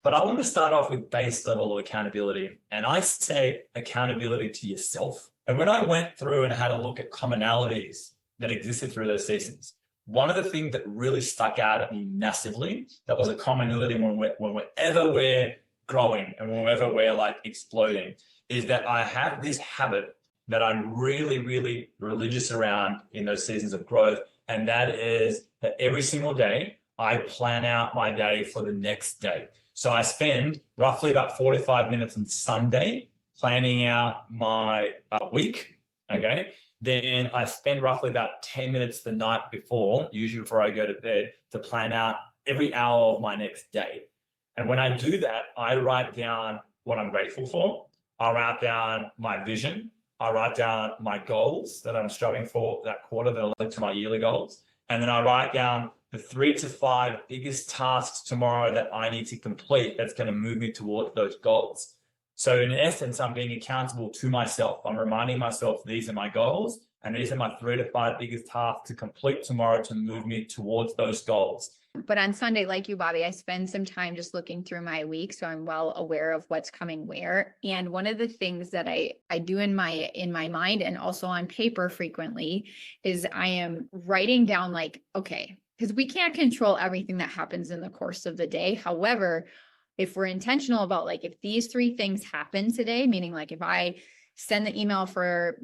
But I want to start off with base level of accountability. And I say accountability to yourself. And when I went through and had a look at commonalities that existed through those seasons, one of the things that really stuck out at me massively, that was a commonality whenever we're growing and whenever we're like exploding, is that I have this habit that I'm really, really religious around in those seasons of growth. And that is that every single day, I plan out my day for the next day. So I spend roughly about 45 minutes on Sunday planning out my week. Okay. Then I spend roughly about 10 minutes the night before, usually before I go to bed, to plan out every hour of my next day. And when I do that, I write down what I'm grateful for. I write down my vision. I write down my goals that I'm striving for that quarter that are linked to my yearly goals. And then I write down the 3 to 5 biggest tasks tomorrow that I need to complete that's going to move me towards those goals. So in essence, I'm being accountable to myself. I'm reminding myself these are my goals and these are my 3 to 5 biggest tasks to complete tomorrow to move me towards those goals. But on Sunday, like you, Bobby, I spend some time just looking through my week, so I'm well aware of what's coming where. And one of the things that I do in my mind and also on paper frequently is I am writing down like, okay, because we can't control everything that happens in the course of the day. However, if we're intentional about like, if these 3 things happen today, meaning like if I send the email for,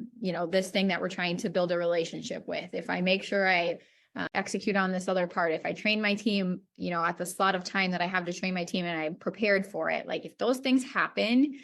this thing that we're trying to build a relationship with, if I make sure I execute on this other part, if I train my team, at the slot of time that I have to train my team and I'm prepared for it, like if those things happen,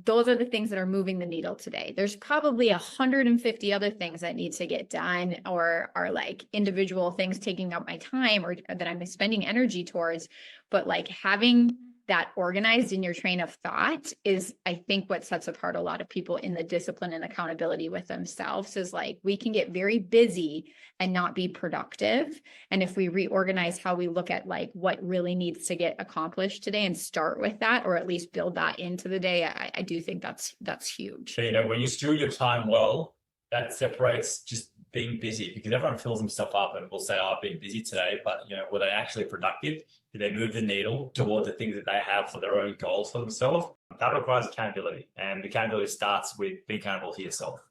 those are the things that are moving the needle today. There's probably 150 other things that need to get done or are like individual things taking up my time or that I'm spending energy towards. But like having that organized in your train of thought is, I think, what sets apart a lot of people in the discipline and accountability with themselves is like, we can get very busy and not be productive. And if we reorganize how we look at like what really needs to get accomplished today and start with that, or at least build that into the day, I do think that's huge. So, when you steward your time well, that separates just being busy, because everyone fills themselves up and will say, oh, I've been busy today, but were they actually productive? Did they move the needle towards the things that they have for their own goals for themselves? That requires accountability, and accountability starts with being accountable to yourself.